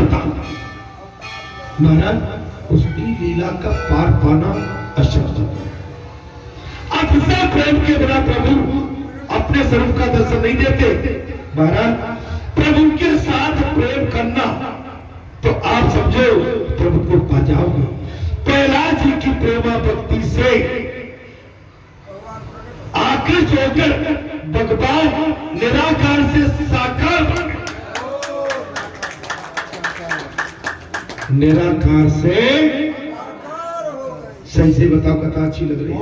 अवतार। महाराज उसकी लीला का पार पाना अशक्य। अतिशय प्रेम के बिना प्रभु अपने स्वरूप का दर्शन नहीं देते। महाराज प्रभु के साथ प्रेम करना तो आप समझो प्रभु को पा जाओगे। प्रहलाद जी की प्रेमा भक्ति से आकृष्ट होकर भगवान निराकार से साकार बन गए। निराकार से सही से बताओ, कथा अच्छी लग रही है?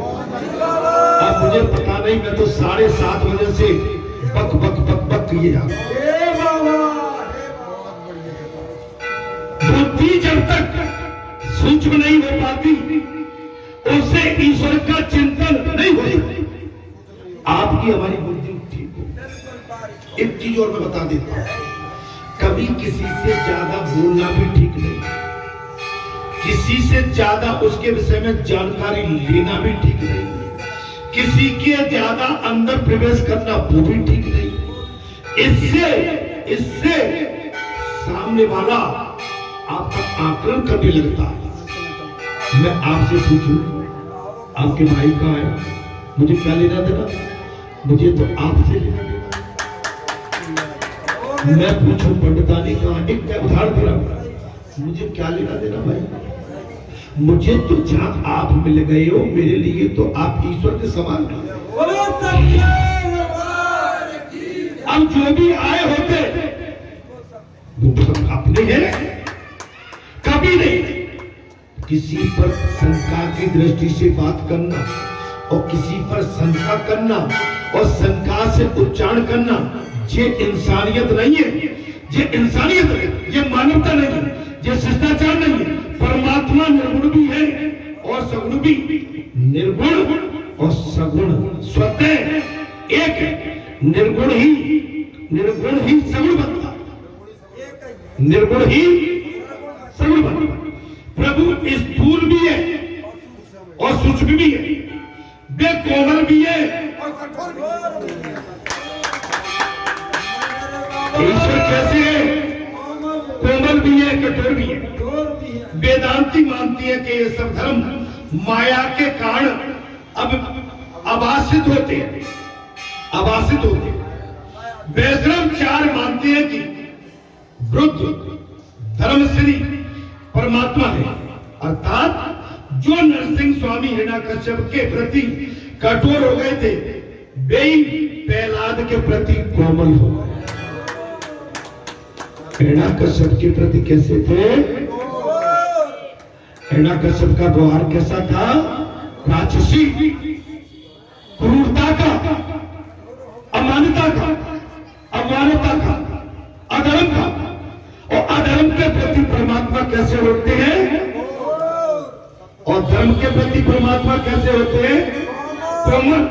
अब मुझे पता नहीं, मैं तो 7:30 बजे से बक बक बक बक किए जा। बुद्धि जब तक सूक्ष्म नहीं हो पाती उससे ईश्वर का चिंतन नहीं हो सकता। आपकी हमारी बुद्धि ठीक हो। एक चीज और मैं बता देता हूं, कभी किसी से ज्यादा बोलना भी ठीक नहीं, किसी से ज्यादा उसके विषय में जानकारी लेना भी ठीक नहीं, किसी के ज्यादा अंदर प्रवेश करना वो भी ठीक नहीं। इससे सामने वाला आपका आकलन करने लगता है। मैं आपसे पूछूं, आपके भाई कहाँ है? मुझे क्या लेना देना? मुझे तो आपसे लेना देना। मैं पूछूं पंडितानी कहाँ? एक उदाहरण दे रहा हूं, मुझे क्या लेना देना भाई? मुझे तो जहां आप मिल गए हो, मेरे लिए तो आप ईश्वर के समान हो। अब जो भी आए होते वो सब अपने हैं, कभी नहीं किसी पर शंका की दृष्टि से बात करना और किसी पर शंका करना और शंका से उच्चारण करना, ये इंसानियत नहीं है। ये इंसानियत है, ये मानवता नहीं है, ये शिष्टाचार नहीं है। परमात्मा निर्गुण भी है और सगुण भी। निर्गुण और सगुण स्वतः एक है। निर्गुण ही सगुण बनता है। निर्गुण ही सगुण बनता है। प्रभु स्थूल भी है और सूक्ष्म भी है, वे कोमल भी है और कठोर भी है। ईश्वर कैसे है? कोमल भी है, कठोर भी है। वेदांती मानती है कि ये सब धर्म माया के कारण अब अभाषित होते हैं, अभाषित होते हैं। वैष्णव 4 मानते हैं कि बुद्ध धर्मश्री परमात्मा है, अर्थात जो नरसिंह स्वामी हिरण्याकश्यप के प्रति कठोर हो गए थे, वे ही प्रहलाद के प्रति कोमल हो गए। हिरण्याकश्यप के प्रति कैसे थे? हिरण्याकश्यप का व्यवहार कैसा था? राक्षसी, क्रूरता का, अमानता का, अमानता का, अधर्म का। और अधर्म के प्रति परमात्मा कैसे होते हैं? और धर्म के प्रति परमात्मा कैसे होते हैं? कोमल।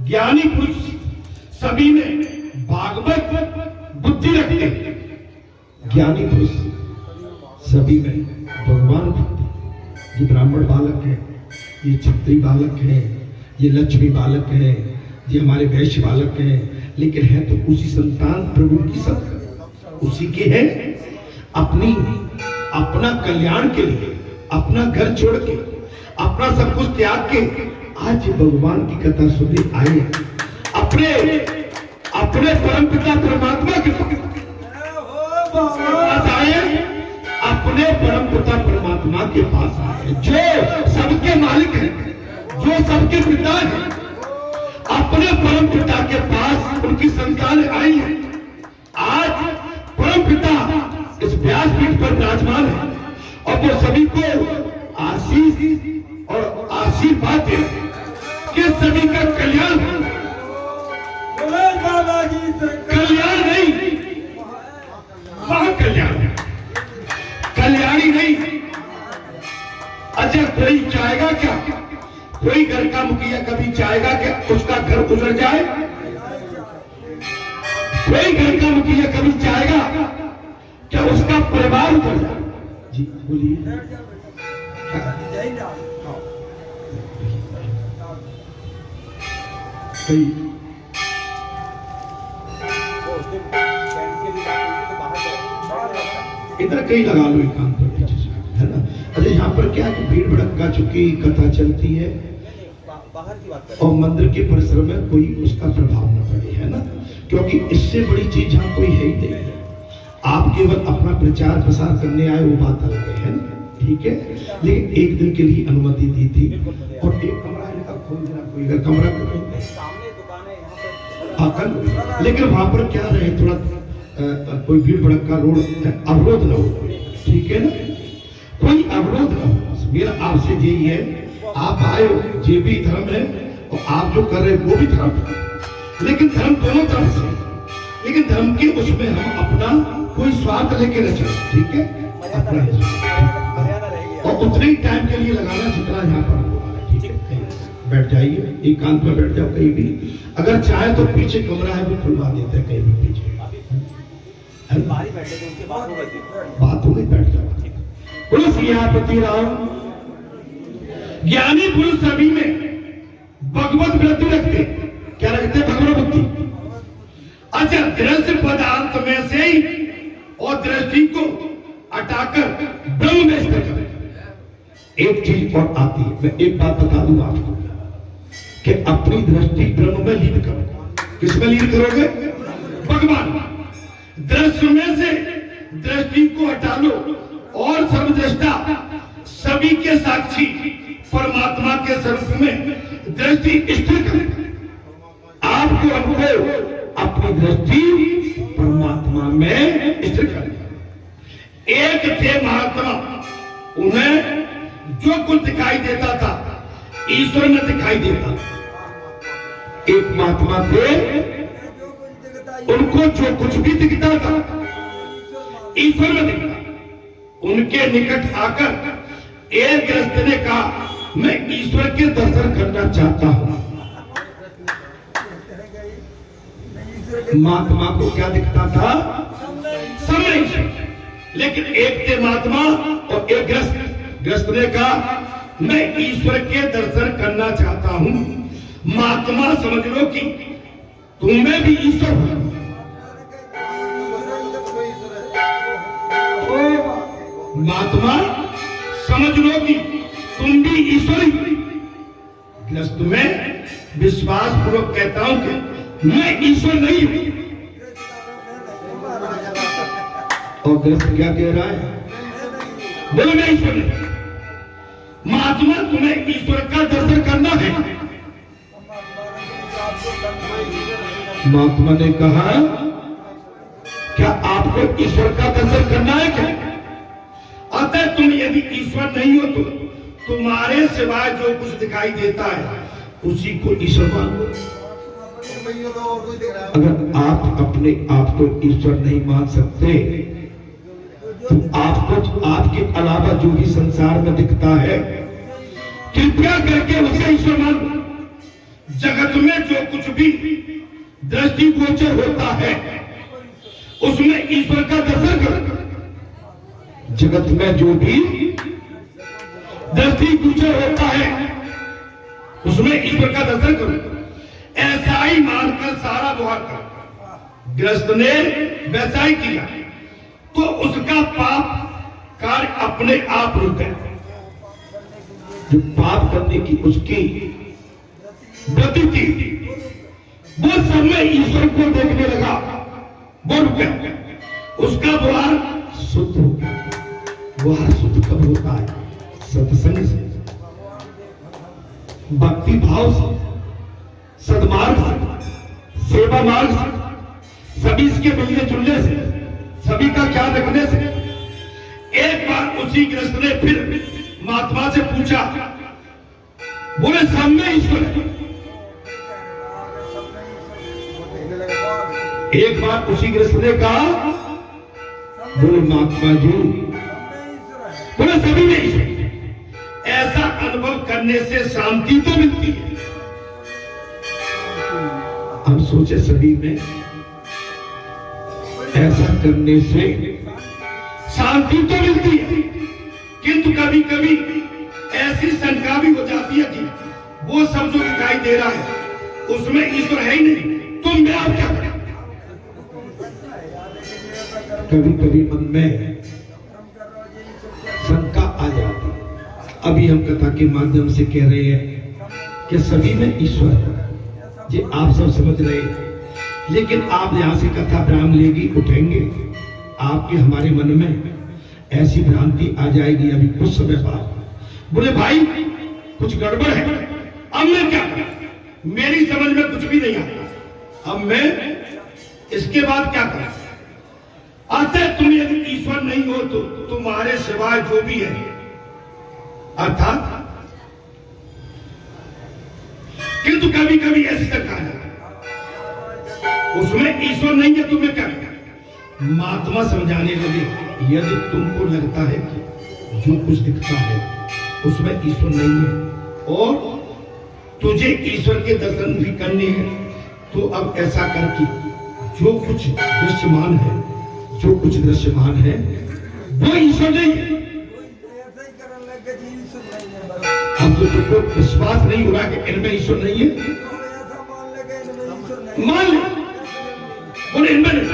ज्ञानी पुरुष सभी में भागवत बुद्धि रखते हैं। ज्ञानी पुरुष सभी में भगवान भक्ति। ये ब्राह्मण बालक है, ये क्षत्रिय बालक है, ये लक्ष्मी बालक है, ये हमारे वैश्य बालक है, लेकिन है तो उसी संतान प्रभु की सब उसी के है। अपना कल्याण के लिए अपना घर छोड़ के, अपना सब कुछ त्याग के आज भगवान की कथा सुनने आए। अपने परमपिता परमात्मा के पास आए, अपने परमपिता परमात्मा के पास आए, जो सबके मालिक है, जो सबके पिता है। अपने परमपिता के पास उनकी संतान आई है। आज परमपिता इस व्यासपीठ पर विराजमान है और वो सभी को आशीष और आशीर्वाद दे कि सभी का कल्याण हो। कल्याण नहीं, महाकल्याण है, कल्याणी नहीं। अच्छा कोई चाहेगा क्या? कोई घर का मुखिया कभी चाहेगा कि उसका घर उजड़ जाए? कोई घर का मुखिया कभी चाहेगा क्या उसका परिवार उजड़ जाए? जी बोलिए। इधर कहीं लगा लो एक कान पर पीछे से, है ना। अरे यहाँ पर क्या भीड़ भड़का चुकी कथा चलती है बाहर की बात और मंदिर के परिसर में कोई उसका प्रभाव न पड़े, है ना, क्योंकि इससे बड़ी चीज यहाँ कोई है ही नहीं है। आप केवल अपना प्रचार प्रसार करने आए, वो बात अलग है ना, ठीक है। लेकिन एक दिन के लिए अनुमति दी थी और एक कमरा इनका खोल देना, कोई अगर कमरा सामने दुकान है यहाँ पर, लेकिन वहां पर क्या रहे, थोड़ा कोई भीड़ भड़का रोड अवरोध न हो, ठीक है ना, कोई अवरोध न हो। मेरा आपसे यही है, आप आए हो, ये भी धर्म है और आप जो कर रहे हैं वो भी धर्म है, लेकिन धर्म दोनों तरफ से, लेकिन धर्म के उसमें हम अपना कोई स्वार्थ लेके न चले, ठीक है, अपना और उतने ही टाइम के लिए लगाना जितना यहाँ पर, ठीक है। बैठ जाइए, एकांत में बैठ जाओ कहीं भी, अगर चाहे तो पीछे कमरा है वो खुलवा देते हैं कहीं भी पीछे, बात हो गई, बैठ जाओ। बोलो सियापति राम। ज्ञानी पुरुष सभी में भगवत वृत्ति रखते, क्या रखते, भगवत बुद्धि। अच्छा, दृश्य पदार्थ में से ही और दृष्टि को हटाकर ब्रह्म में स्थित कर। एक चीज और आती है, मैं एक बात बता दूं आपको कि अपनी दृष्टि ब्रह्म में लीन करो। किसमें लीन करोगे? भगवान। दृश्य में से दृष्टि को हटा लो और सर्वदृष्टा सभी के साक्षी परमात्मा के स्वरूप में दृष्टि स्थिर करें। आपको हमको अपनी दृष्टि परमात्मा में स्थिर करें। एक थे महात्मा, उन्हें जो कुछ दिखाई देता था ईश्वर में दिखाई देता। एक महात्मा थे, उनको जो कुछ भी दिखता था ईश्वर में दिखता। उनके निकट आकर एक गृहस्थ ने कहा, मैं ईश्वर के दर्शन करना चाहता हूं। महात्मा को क्या दिखता था? समय। लेकिन एक थे महात्मा और एक गृहस्थ ने कहा, मैं ईश्वर के दर्शन करना चाहता हूं। महात्मा समझ लो कि तुम्हें भी ईश्वर हो। महात्मा समझ लो कि तुम भी ईश्वरी। गृहस्थ में विश्वास पूर्वक कहता हूं कि मैं ईश्वर नहीं हूं। और गृहस्थ क्या कह रहा है? बोलो मैं ईश्वर नहीं। महात्मा तुम्हें ईश्वर का दर्शन करना है। महात्मा ने कहा, क्या आपको ईश्वर का दर्शन करना है क्या? अतः तुम यदि ईश्वर नहीं हो तो तुम्हारे सिवाय जो कुछ दिखाई देता है उसी को ईश्वर मानो। अगर आप अपने आप को ईश्वर नहीं मान सकते तो आपको आपके अलावा जो भी संसार में दिखता है कृपया करके उसे ईश्वर मानो। जगत में जो कुछ भी दृष्टिगोचर होता है उसमें ईश्वर का दर्शन करो। जगत में जो भी दृष्टिगोचर होता है उसमें ईश्वर का दर्शन करो। ऐसा ही मानकर सारा व्यवहार करो। गृहस्थ ने वैसा ही किया तो उसका पाप कार्य अपने आप रुक गया। जो पाप करने की उसकी गति थी वो सब में ईश्वर को देखने लगा, वो रुक गया। उसका व्यवहार शुद्ध हो गया। व्यवहार शुद्ध कब होता है? सत्संग से, भक्ति भाव से, सद्मार्ग से, सेवा मार्ग से, सभी इसके मिलने जुलने से, सभी का ख्याल रखने से। एक बार उसी गृहस्थ ने फिर महात्मा से पूछा, बोले सब में ईश्वर है। एक बार उसी गृहस्थ ने कहा, बोले महात्मा जी, बोले सभी में ईश्वर। ऐसा अनुभव करने से शांति तो मिलती है। हम सोचे सभी में, ऐसा करने से शांति तो मिलती है, किंतु कभी कभी ऐसी शंका भी हो जाती है कि वो सब जो दिखाई दे रहा है उसमें ईश्वर है ही नहीं, तो मैं आप क्या करें? कभी कभी मन में अभी हम कथा के माध्यम से कह रहे हैं कि सभी में ईश्वर है, ये आप सब समझ रहे हैं। लेकिन आप यहां से कथा विराम लेगी उठेंगे, आपके हमारे मन में ऐसी भ्रांति आ जाएगी अभी कुछ समय बाद, बोले भाई कुछ गड़बड़ है, अब मैं क्या करूं, मेरी समझ में कुछ भी नहीं आता, अब मैं इसके बाद क्या करूं। अतः तुम यदि ईश्वर नहीं हो तो तुम्हारे सिवाय जो भी है, अर्थात किंतु कभी कभी ऐसी कहा जाता है उसमें ईश्वर नहीं है, तुम्हें क्या करें। महात्मा समझाने लगे, यदि तुमको लगता है कि जो कुछ दिखता है उसमें ईश्वर नहीं है और तुझे ईश्वर के दर्शन भी करने हैं, तो अब ऐसा कर कि जो कुछ दृश्यमान है, जो कुछ दृश्यमान है वो ईश्वर नहीं है। हम तो तुमको विश्वास नहीं हो रहा कि इनमें ईश्वर नहीं है, मान ले, बोले इनमें नहीं,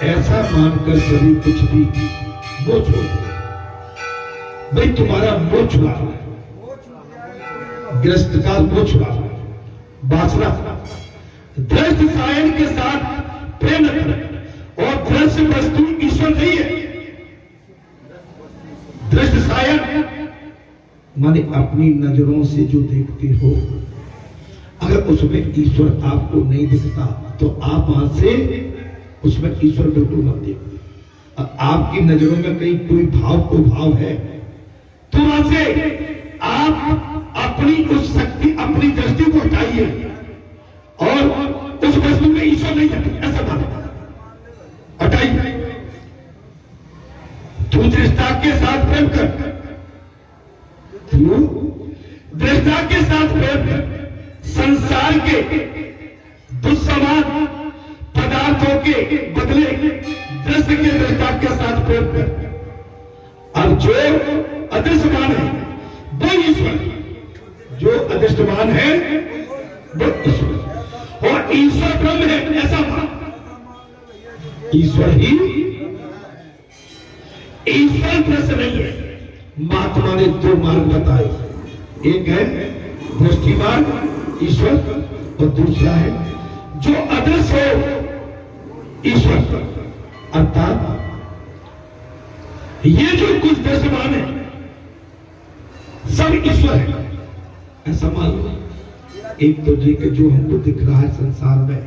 ऐसा मानकर सभी कुछ भी वो छोड़ दो। भाई तुम्हारा वो छुड़ा, ग्रस्त का वो छुड़ा, बासना दृश्य सायन के साथ प्रेम रखना, और दृश्य वस्तु ईश्वर नहीं है। दृश्य सायन माने अपनी नजरों से जो देखते हो, अगर उसमें ईश्वर आपको नहीं दिखता तो आप वहां से उसमें ईश्वर बिल्कुल मत देखो। आपकी नजरों में कहीं कोई भाव को भाव है तो वहां से आप अपनी उस शक्ति, अपनी दृष्टि को हटाइए और उस वस्तु में ईश्वर नहीं है ऐसा मानो, हटाइए। तू दृष्टा के साथ प्रेम कर, तू दृष्टा के साथ प्रेम कर, संसार के दुस्समान पदार्थों के बदले दृश्य के दृष्टा के साथ प्रेम कर। अब जो अदृश्यमान है वो ईश्वर, जो अदृश्यमान है वो ईश्वर, और ईश्वर ब्रह्म है ऐसा मान, ईश्वर ही, ईश्वर दृश्य नहीं है। महात्मा ने दो मार्ग बताए, एक है दृष्टि मार्ग ईश्वर और दूसरा है जो अदृश्य हो ईश्वर, अर्थात ये जो कुछ दृश्यमान है सब ईश्वर है ऐसा मान लो। एक तो जो हमको दिख रहा है संसार में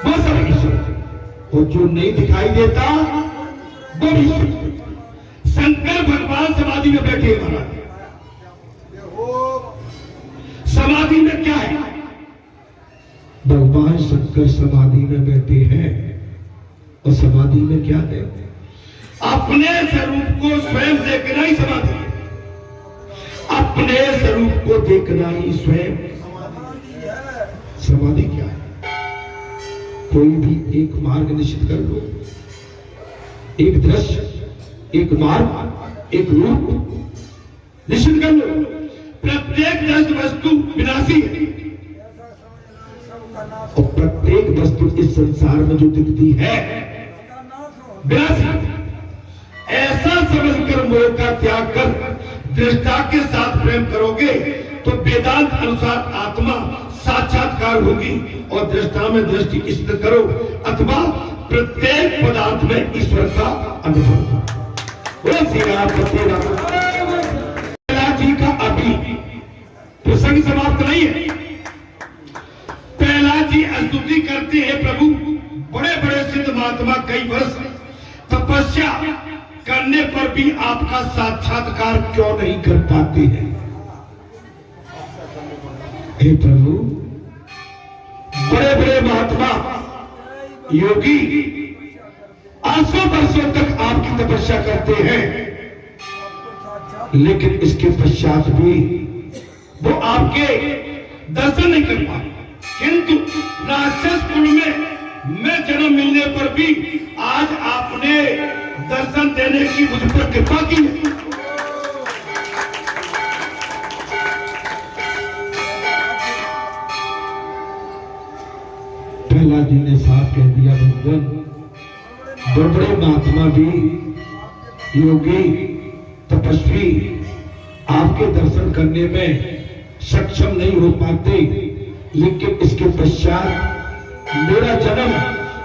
वो सब ईश्वर है, और जो नहीं दिखाई देता वो भी ईश्वर है। शंकर भगवान समाधि में बैठे हैं महाराज, समाधि में क्या है, भगवान शंकर समाधि में बैठे हैं, और समाधि में क्या है, अपने स्वरूप को स्वयं देखना ही समाधि है, अपने स्वरूप को देखना ही स्वयं समाधि। क्या है, कोई भी एक मार्ग निश्चित कर लो, एक दृश्य, एक मार्ग, एक रूप निश्चित कर लो। प्रत्येक दृश्य वस्तु विनाशी है और प्रत्येक वस्तु इस संसार में जो दिखती है विनाशी। ऐसा समझकर मोह का त्याग कर दृष्टा के साथ प्रेम करोगे तो वेदांत अनुसार आत्मा साक्षात्कार होगी, और दृष्टा में दृष्टि स्थित करो अथवा प्रत्येक पदार्थ में ईश्वर का अनुभव। जी का अभी प्रसंग समाप्त नहीं है। प्रहलाद जी स्तुति करते हैं, प्रभु बड़े बड़े सिद्ध महात्मा कई वर्ष तपस्या करने पर भी आपका साक्षात्कार क्यों नहीं कर पाते हैं। हे प्रभु, बड़े बड़े महात्मा योगी 800 वर्षों तक आपकी तपस्या करते हैं, लेकिन इसके पश्चात भी वो आपके दर्शन नहीं कर पाए। किंतु राक्षस कुल में मैं जन्म मिलने पर भी आज आपने दर्शन देने की मुझ पर कृपा की है। प्रहलाद जी ने साफ कह दिया, भगवान बड़े बड़े महात्मा भी, योगी, तपस्वी आपके दर्शन करने में सक्षम नहीं हो पाते, लेकिन इसके पश्चात मेरा जन्म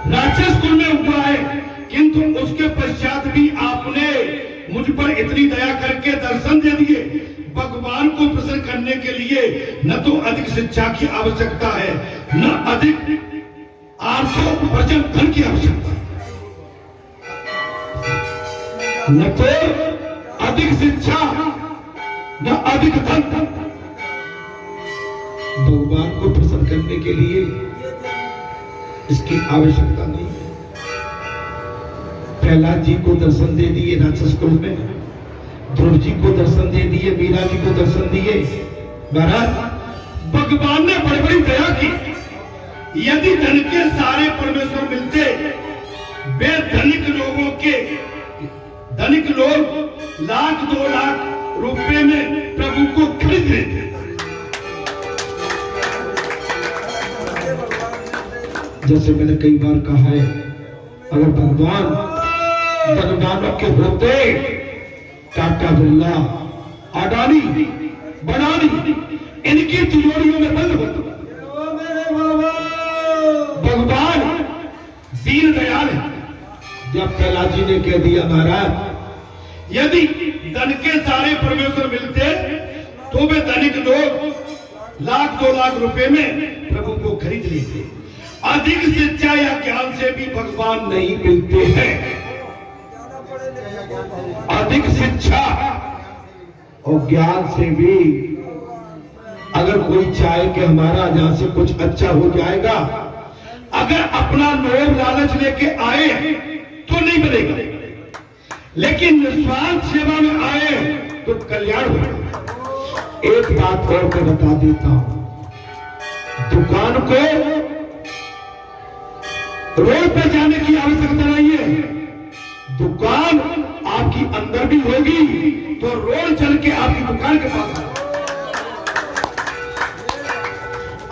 राक्षस कुल में हुआ है, किंतु उसके पश्चात भी आपने मुझ पर इतनी दया करके दर्शन दे दिए। भगवान को प्रसन्न करने के लिए न तो अधिक शिक्षा की आवश्यकता है, न अधिक आर्थिक प्रजन धन की आवश्यकता, न तो अधिक शिक्षा न अधिक धन। भगवान को प्रसन्न करने के लिए इसकी आवश्यकता नहीं है। प्रहलाद जी को दर्शन दे दिए राक्षस कुल में, ध्रुव जी को दर्शन दे दिए, मीरा जी को दर्शन दिए। महाराज भगवान ने बड़ी बड़ी दया की। यदि धन के सारे परमेश्वर मिलते, वे धनिक लोगों के धनिक लोग लाख 2 लाख रुपए में प्रभु को खरीद लेते। जैसे मैंने कई बार कहा है, अगर भगवान धनवानों के होते, टाटा बिरला, अडानी, बनानी इनकी तिजोरियों में बंद होते। भगवान दीन दयाल है। जब प्रहलाद जी ने कह दिया, महाराज यदि धन के सारे परमेश्वर मिलते तो वे धनिक लोग लाख 2 लाख रुपए में प्रभु को खरीद लेते। अधिक शिक्षा या ज्ञान से भी भगवान नहीं मिलते हैं। अधिक शिक्षा और ज्ञान से भी अगर कोई चाहे कि हमारा यहां से कुछ अच्छा हो जाएगा, अगर अपना लोभ लालच लेके आए तो नहीं बनेगा, लेकिन निस्वार्थ सेवा में आए तो कल्याण होगा। एक बात और मैं बता देता हूं, दुकान को रोड पर जाने की आवश्यकता नहीं है। दुकान आपकी अंदर भी होगी तो रोड चल के आपकी दुकान के पास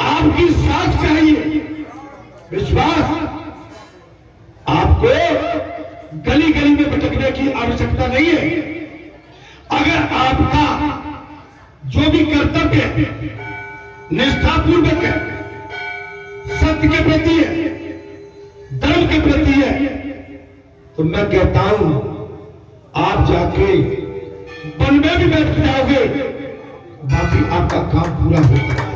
आपकी साथ चाहिए, विश्वास। आपको गली गली में भटकने की आवश्यकता नहीं है। अगर आपका जो भी कर्तव्य निष्ठापूर्वक है, सत्य के प्रति है, धर्म के प्रति है, तो मैं कहता हूं आप जाके वन में भी बैठ जाओगे, बाकी आपका काम पूरा होगा।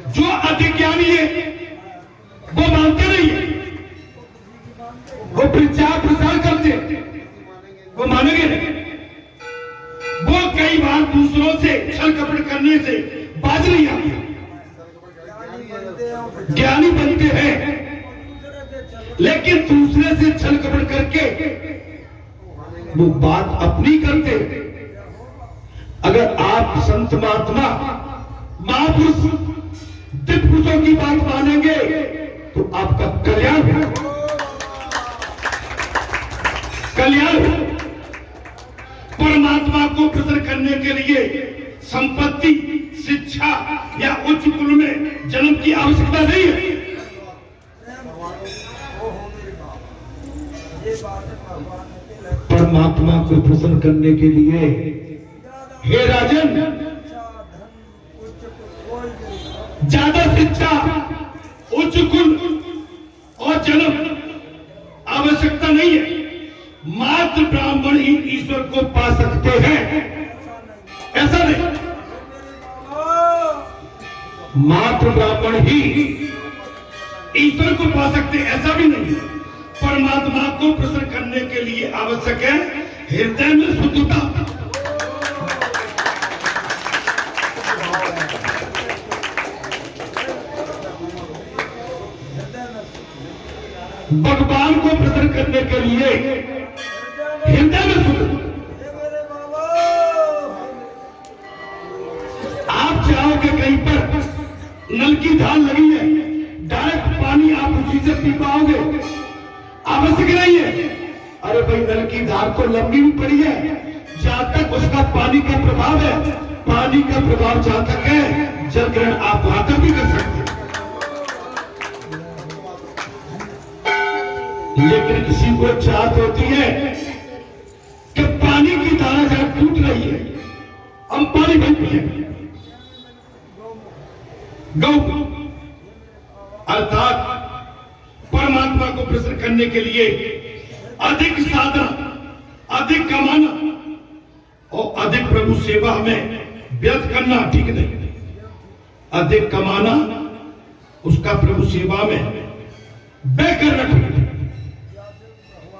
जो अधिज्ञानी है वो मानते नहीं है, वो प्रचार प्रसार करते, वो मानेंगे नहीं। वो कई बार दूसरों से छल कपट करने से बाज नहीं आते, ज्ञानी बनते हैं, लेकिन दूसरे से छल कपट करके वो बात अपनी करते। अगर आप संत महात्मा महापुरुष दिव्य पुरुषों की बात मानेंगे तो आपका कल्याण है, कल्याण है। परमात्मा को प्रसन्न करने के लिए संपत्ति, शिक्षा या उच्च कुल में जन्म की आवश्यकता नहीं है। परमात्मा को प्रसन्न करने के लिए हे राजन, ज्यादा शिक्षा, उच्च कुल और जन्म आवश्यकता नहीं है। मात्र ब्राह्मण ही ईश्वर को पा सकते हैं, ऐसा नहीं। मात्र ब्राह्मण ही ईश्वर को पा सकते, ऐसा भी नहीं है। परमात्मा को प्रसन्न करने के लिए आवश्यक है हृदय में शुद्धता। भगवान को प्रसन्न करने के लिए हृदय में शुद्धता। आप चाहोगे कहीं पर नल की धार लगी है, डायरेक्ट पानी आप उसी से पी पाओगे, आवश्यक नहीं है। अरे भाई, नल की धार तो लंबी भी पड़ी है, जहां तक उसका पानी का प्रभाव है, पानी का प्रभाव जहां तक है, जल ग्रहण आप वहां तक भी कर सकते हैं। लेकिन किसी को चाहत होती है चाहिए, हम पानी भी पिएंगे। गौ अर्थात परमात्मा को प्रसन्न करने के लिए अधिक साधना, अधिक कमाना और अधिक प्रभु सेवा में व्यर्थ करना ठीक नहीं। अधिक कमाना, उसका प्रभु सेवा में व्यय करना ठीक नहीं,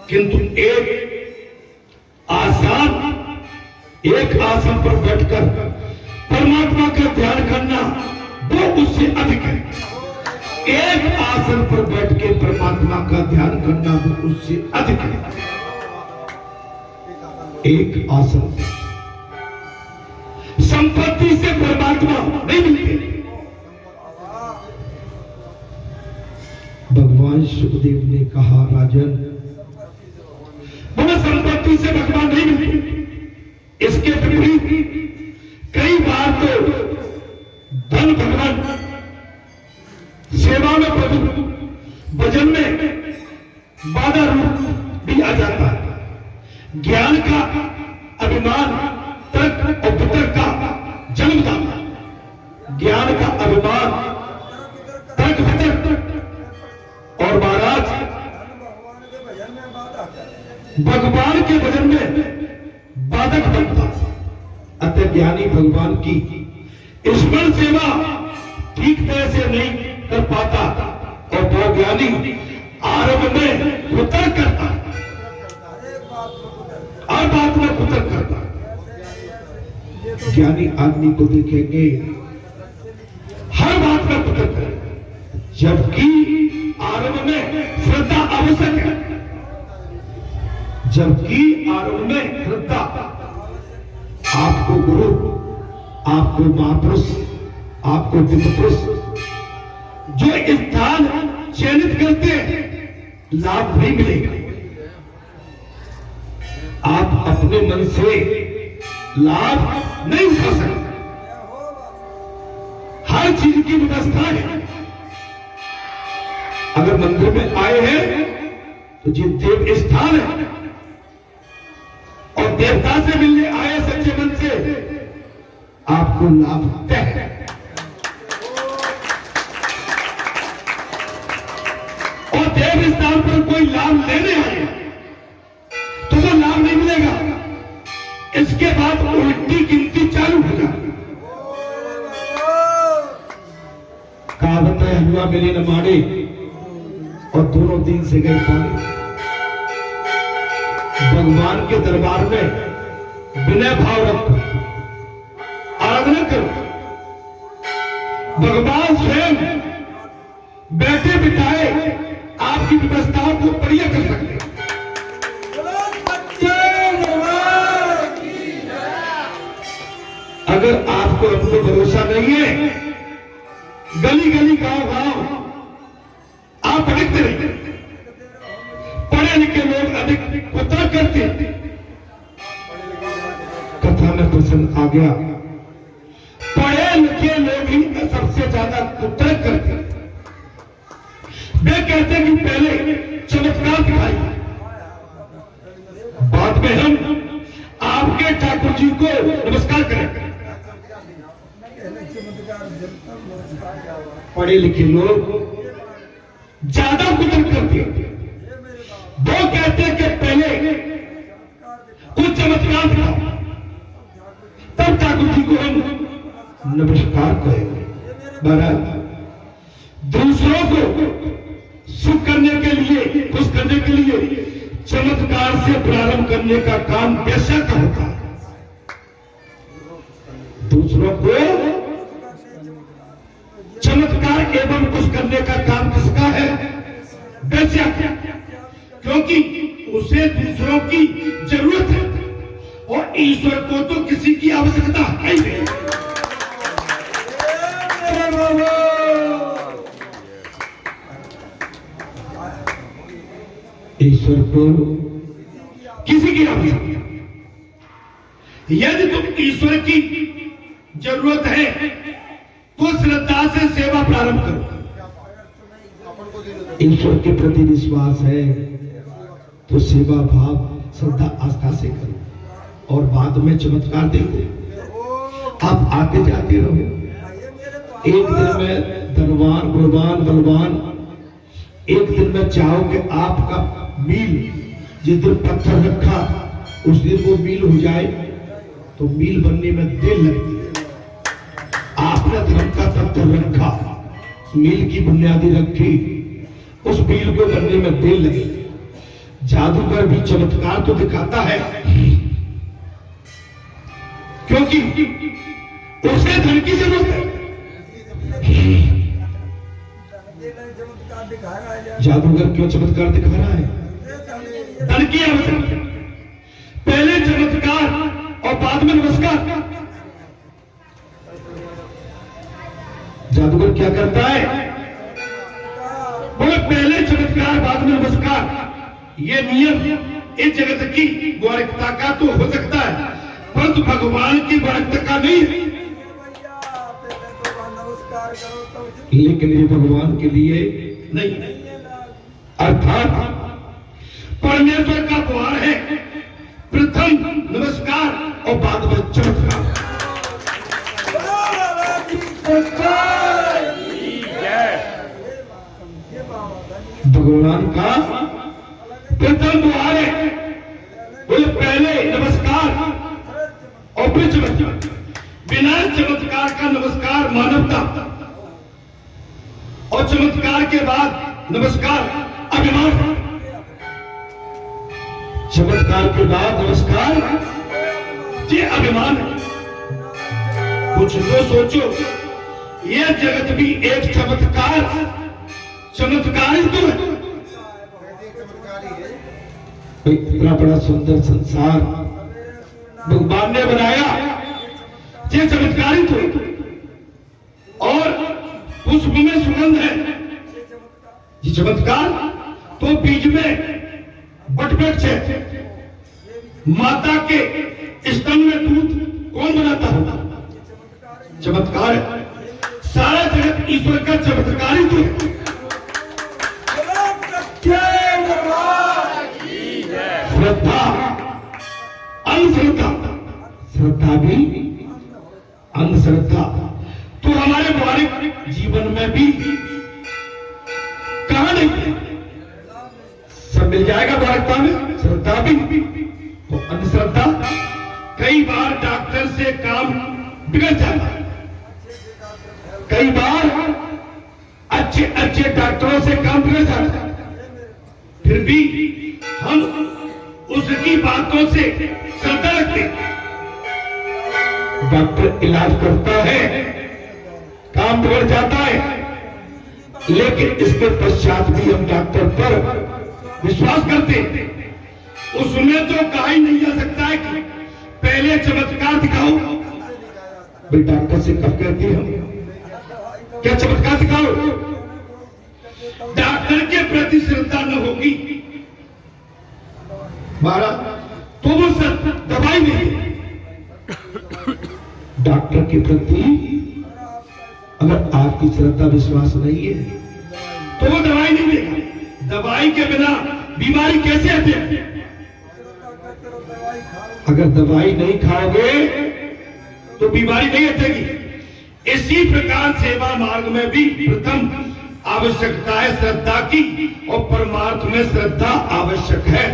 किंतु एक आसन पर बैठकर परमात्मा का ध्यान करना वो उससे अधिक है। एक आसन पर बैठ के परमात्मा का ध्यान करना वो उससे अधिक है। एक आसन, संपत्ति से परमात्मा नहीं मिलते। भगवान सुखदेव ने कहा, राजन, संपत्ति से भगवान नहीं मिलते। इसके विपरीत कई बार तो धन भगवान, सेवा में प्रभु, भजन में बाधा रूप भी आ जाता है। ज्ञान का अभिमान तर्क और वितर्क का जन्मदाता। ज्ञान का अभिमान, तर्क वितर्क और महाराज भगवान के भजन में बाधक बनता। अतः ज्ञानी भगवान की ईश्वर सेवा ठीक तरह से नहीं कर पाता और वो ज्ञानी आरंभ में उतर करता, हर बात में उतर करता। ज्ञानी आदमी को देखेंगे हर बात में उतर करेगा, जबकि आरंभ में श्रद्धा आवश्यक है। जबकि आरंभ में श्रद्धा, आपको गुरु, आपको महापुरुष, आपको दिव्यपुरुष जो स्थान चयनित करते हैं, लाभ नहीं मिलेगा। आप अपने मन से लाभ नहीं उठा सकते। हर चीज की व्यवस्था है। अगर मंदिर में आए हैं तो जिन देव स्थान है और देवता से मिलने आए सच्चे मन से, आपको लाभ तय है। और देव स्थान पर कोई लाभ लेने आए तो वो लाभ नहीं मिलेगा। इसके बाद उल्टी गिनती चालू हो जाती। कहावत है, हलवा मिले न माड़े और दोनों दिन से गए पानी। भगवान के दरबार में विनय भाव रखो, आराधना करो। भगवान स्वयं बैठे बिठाए आपकी व्यवस्थाओं को बढ़िया कर सकते हैं। अगर आपको हम पे भरोसा नहीं है, गली गली गांव गांव आप भटकते रहिए। पढ़े लिखे लोग अधिक पता करते, कथा में प्रसन्न आ गया। पढ़े लिखे लोग ही सबसे ज्यादा कुतर्क करते। वे कहते हैं कि पहले चमत्कार दिखाइए, बाद में हम आपके ठाकुर जी को नमस्कार करें। पढ़े लिखे लोग ज्यादा कुतर्क करते हैं। वो कहते हैं कि पहले कुछ चमत्कार दिखाओ, तब ठाकुर जी को हम नमस्कार करेंगे। महाराज, दूसरों को सुख करने के लिए, खुश करने के लिए चमत्कार से प्रारंभ करने का काम वेश्या का होता है। दूसरों को चमत्कार एवं खुश करने का काम किसका है? वेश्या का। क्योंकि उसे दूसरों की जरूरत है और ईश्वर को तो किसी की आवश्यकता है ही नहीं। ईश्वर को किसी की आवश्यकता। यदि तुम ईश्वर की जरूरत है तो श्रद्धा से सेवा प्रारंभ करो। ईश्वर के प्रति विश्वास है तो सेवा भाव श्रद्धा आस्था से करो। और बाद में चमत्कार देखो। आप आते जाते रहो, एक दिन में धनवान गुणवान बलवान, एक दिन में चाहो कि आपका मील जिस दिन पत्थर रखा उस दिन वो मील हो जाए, तो मील बनने में देर लगती है। आपने धर्म का पत्थर रखा, मील की बुनियादी रखी, उस मील को बनने में देर लगी। जादूगर भी चमत्कार तो दिखाता है, क्योंकि उसे धन की जरूरत है। जादूगर क्यों चमत्कार दिखा रहा है? धन की आवश्यकता। पहले चमत्कार और बाद में नमस्कार। जादूगर क्या करता है? बोले पहले चमत्कार बाद में नमस्कार। ये नियम इस जगत की वारिकता का तो हो सकता है, परंतु भगवान की वारिकता का नहीं है। लेकिन ये भगवान के लिए नहीं, अर्थात परमेश्वर का द्वार है। प्रथम नमस्कार और बाद में चमत्कार। भगवान का प्रथम द्वार है, बोले पहले नमस्कार और फिर चमत्कार। बिना चमत्कार का नमस्कार मानवता, और चमत्कार के बाद नमस्कार अभिमान। चमत्कार के बाद नमस्कार ये अभिमान है। कुछ तो सोचो, ये जगत भी एक चमत्कार ही तो है। इतना बड़ा सुंदर संसार भगवान ने बनाया, ये चमत्कार ही तो। और पुष्प में सुगंध है, ये चमत्कार तो। बीज में बटवृक्ष है, माता के स्तन में दूध कौन बनाता होगा? चमत्कार है। सारा जगत ईश्वर का चमत्कार ही तो है। श्रद्धा, अंधश्रद्धा, श्रद्धा भी अंधश्रद्धा तो हमारे व्यवहारिक जीवन में भी कहां नहीं है। सब मिल जाएगा व्यवहारिकता में, श्रद्धा भी और अंधश्रद्धा। कई बार डॉक्टर से काम बिगड़ जाता है, कई बार अच्छे अच्छे डॉक्टरों से काम बिगड़ जाता है, फिर भी हम उसकी बातों से श्रद्धा रखते। डॉक्टर इलाज करता है, काम बिगड़ जाता है, लेकिन इसके पश्चात भी हम डॉक्टर पर विश्वास करते। उसमें तो कहा ही नहीं जा सकता है कि पहले चमत्कार दिखाओ। भाई डॉक्टर से कब कहते हैं हम क्या चमत्कार दिखाओ? डॉक्टर के प्रति श्रद्धा न होगी महाराज तो वो दवाई नहीं। डॉक्टर के प्रति अगर आपकी श्रद्धा विश्वास नहीं है तो वो दवाई नहीं देगा। दवाई के बिना बीमारी कैसे आती है? अगर दवाई नहीं खाओगे तो बीमारी नहीं हटेगी। इसी प्रकार सेवा मार्ग में भी प्रथम आवश्यकता है श्रद्धा की, और परमार्थ में श्रद्धा आवश्यक है।